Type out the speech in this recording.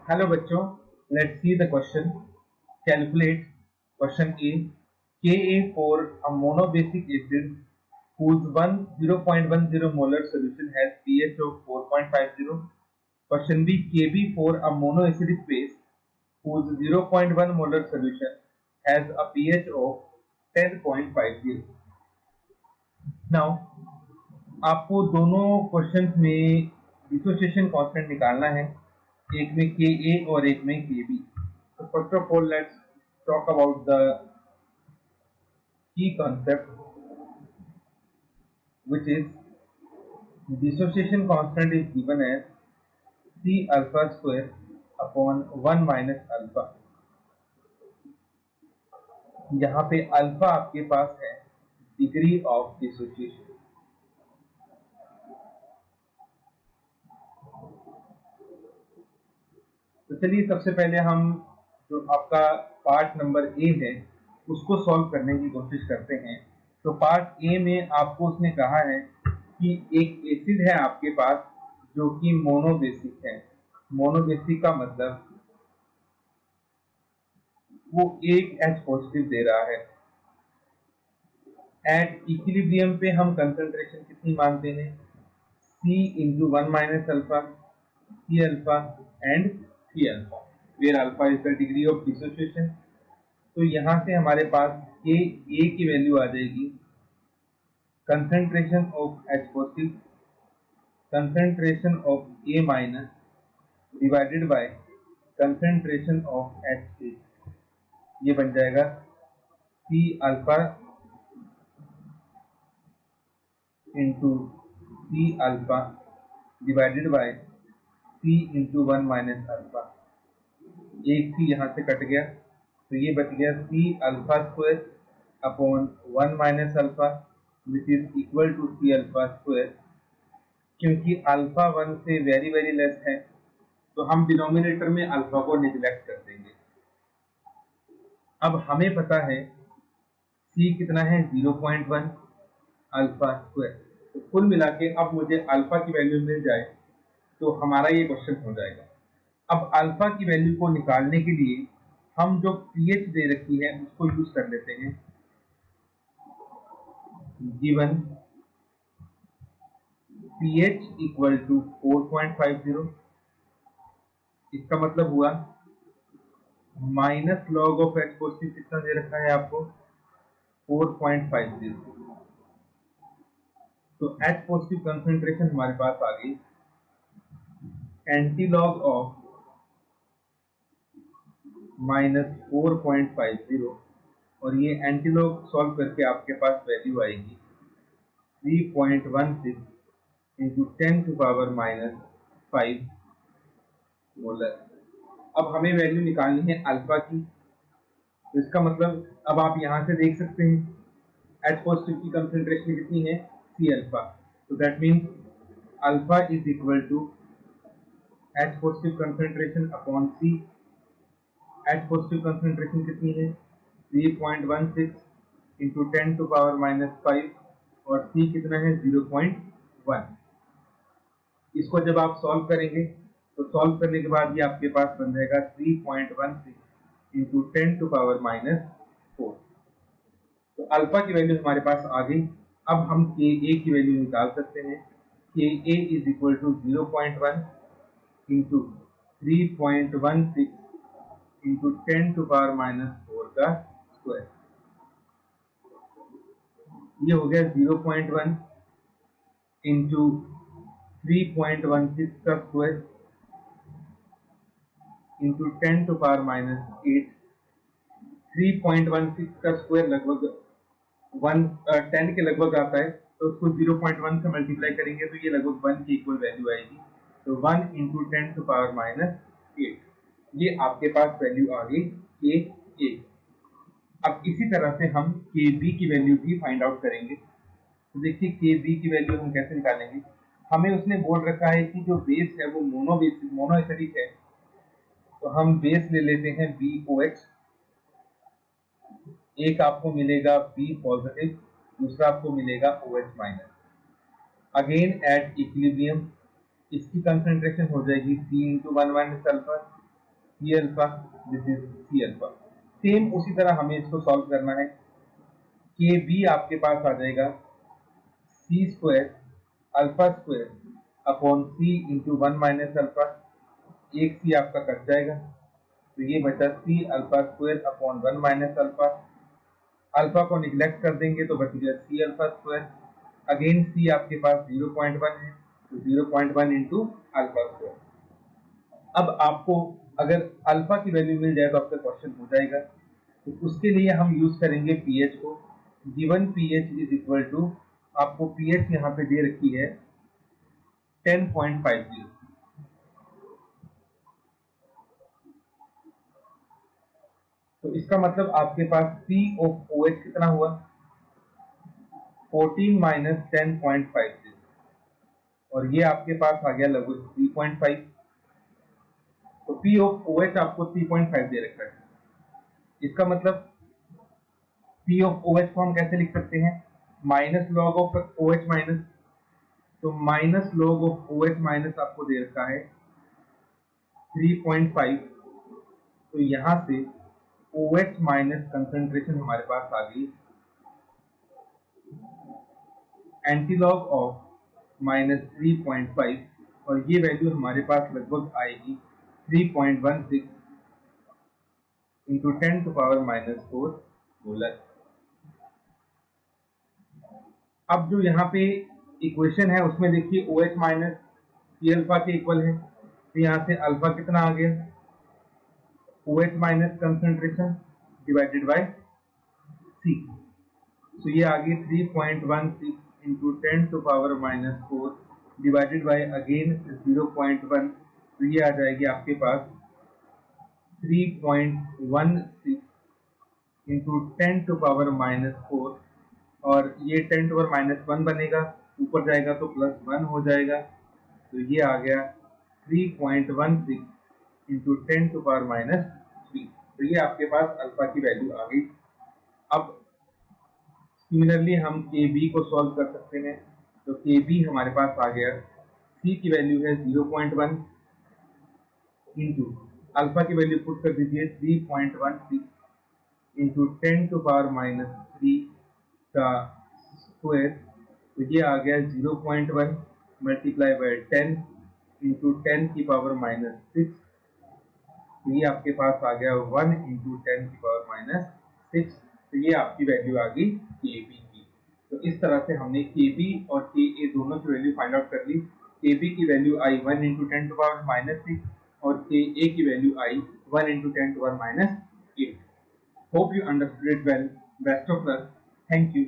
Hello बच्चों, let's see the question. Calculate question A. Ka for a monobasic acid whose 0.10 molar solution has pH of 4.50. Question B. Kb for a monoacidic base whose 0.1 molar solution has a pH of 10.50. Now आपको दोनों questions में dissociation constant निकालना है, एक में Ka और एक में Kb. So first of all, let's talk about the key concept, which is dissociation constant is given as C alpha square upon 1 minus alpha. यहाँ पे अल्फा आपके पास है डिग्री ऑफ डिसोसिएशन. तो चलिए सबसे पहले हम जो आपका पार्ट नंबर ए है उसको सॉल्व करने की कोशिश करते हैं. तो पार्ट ए में आपको उसने कहा है कि एक एसिड है आपके पास जो कि मोनोबेसिक है. मोनोबेसिक का मतलब वो एक H पॉजिटिव दे रहा है. एट इक्विलिब्रियम पे हम कंसंट्रेशन कितनी मानते हैं? C into 1 minus alpha, C alpha and C alpha, where alpha is the degree of dissociation. तो यहाँ से हमारे पास A की वैल्यू आ जाएगी concentration of H positive, concentration of A minus divided by concentration of HA. ये बन जाएगा C alpha into C alpha divided by C into 1 minus alpha. एक C यहाँ से कट गया तो ये बच गया C alpha square upon 1 minus alpha which is equal to C alpha square. क्योंकि अल्फा 1 से वेरी वेरी लेस है तो हम डिनोमिनेटर में अल्फा को निगलेक्ट कर देंगे. अब हमें पता है C कितना है 0.1 अल्फा स्क्वायर. तो कुल मिला के अब मुझे अल्फा की वैल्यू मिल जाए तो हमारा ये क्वेश्चन हो जाएगा. अब अल्फा की वैल्यू को निकालने के लिए हम जो pH दे रखी है उसको यूज कर लेते हैं. गिवन pH इक्वल टू 4.50, इसका मतलब हुआ minus log of H positive कितना दे रखा है आपको 4.50. तो H पॉजिटिव कंसंट्रेशन हमारे पास आ गई एंटी लॉग ऑफ माइनस 4.50 और ये एंटीलॉग सॉल्व करके आपके पास वैल्यू आएगी 3.16 into 10 to power minus 5 molar. अब हमें वैल्यू निकालनी है अल्फा की. तो इसका मतलब अब आप यहाँ से देख सकते हैं H पॉजिटिव की कंसंट्रेशन कितनी है C अल्फा. तो that means alpha is equal to H positive concentration upon C. H positive concentration कितनी है 3.16 इंटू 10 टू पावर माइनस 5 और C कितना है 0.1. इसको जब आप सॉल्व करेंगे तो सॉल्व करने के बाद ये आपके पास बन जाएगा 3.16 इंटू 10 टू पावर माइनस 4. तो अल्फा की वैल्यू हमारे पास आ गई. अब हम Ka की वैल्यू निकाल सकते हैं. Ka is equal to 0.1 into 3.16 into 10 to power minus 4 का स्क्वायर. ये हो गया 0.1 इंटू 3.16 का square into 10 to power minus 8. 3.16 का स्क्वायर लगभग 10 के लगभग आता है तो उसको 0.1 से मल्टीप्लाई करेंगे तो ये लगभग 1 की इक्वल वैल्यू आएगी. तो 1 इंटू 10 टू पावर माइनस 8. ये आपके पास वैल्यू आ गई Ka. अब इसी तरह से हम Kb की वैल्यू भी फाइंड आउट करेंगे. तो देखिए Kb की वैल्यू हम कैसे निकालेंगे. हमें उसने बोल रखा है कि जो बेस है वो मोनोएसिडिक है. तो हम बेस ले लेते हैं BOH. एक आपको मिलेगा B पॉजिटिव, दूसरा आपको मिलेगा OH minus. Again at equilibrium इसकी कंसंट्रेशन हो जाएगी C into 1 minus alpha C alpha, this is C alpha. Same उसी तरह हमें इसको सॉल्व करना है। के बी आपके पास आ जाएगा C square alpha square upon C into one minus alpha, एक सी आपका कट जाएगा तो ये बचा C alpha square upon one minus alpha, alpha को निग्लेक्ट कर देंगे तो बच गया C alpha square, again C आपके पास 0.1 है तो 0.1 इंटू अल्फा स्क्वायर। अब आपको अगर अल्फा की वैल्यू मिल जाए तो आपका क्वेश्चन हो जाएगा। तो उसके लिए हम यूज करेंगे पीएच को। Given pH is equal to, आपको पीएच यहाँ पे दे रखी है 10.50। तो इसका मतलब आपके पास पी ऑफ ओ एच कितना हुआ 14 माइनस 10.50 और ये आपके पास आ गया लगभग 3.5। तो पी ऑफ ओ एच आपको 3.5 दे रखा है। इसका मतलब पी ऑफ ओ एच को हम कैसे लिख सकते हैं, minus log of O H minus, तो minus log of O H minus आपको दे रखा है 3.5। तो यहां से ओ एच माइनस कंसंट्रेशन हमारे पास आ गई एंटीलॉग ऑफ माइनस 3.5 और ये वैल्यू हमारे पास लगभग आएगी 3.16 into 10 to power minus 4 molar. अब जो यहाँ पे इक्वेशन है उसमें देखिए O H minus C alpha के इक्वल है, तो यहाँ से अल्फा कितना आ गया O H minus concentration divided by C, तो ये आ गई 3.16 into 10 to power minus 4 divided by again 0.1, तो ये आ जाएगी आपके पास 3.16 इंटू 10 टू पावर माइनस 4 और ये 10 टू पावर माइनस 1 बनेगा, ऊपर जाएगा तो प्लस 1 हो जाएगा, तो ये आ गया 3.16 इंटू 10 टू पावर माइनस 3। तो ये आपके पास अल्फा की वैल्यू आ गई। अब सिमिलरली हम के बी को सॉल्व कर सकते हैं। तो के बी हमारे पास आ गया, सी की वैल्यू है 0.1 इंटू अल्फा की वैल्यू पुट कर दीजिए 3.16 इंटू 10 टू पावर माइनस 3 का स्क्वायर, तो ये आ गया 0.1 मल्टीप्लाई बाय 10 इंटू 10 की पावर माइनस 6, तो ये आपके पास आ गया 1 इंटू 10 की पावर माइनस 6, तो ये आपकी वैल्यू आ गई के बी की। तो इस तरह से हमने के बी और के ए दोनों की वैल्यू फाइंड आउट कर ली। के बी की वैल्यू आई 1 इंटू 10 टू पावर माइनस 6 और के ए की वैल्यू आई 1 into 10 to power minus 8। Hope you understood it well. Best of luck. Thank you.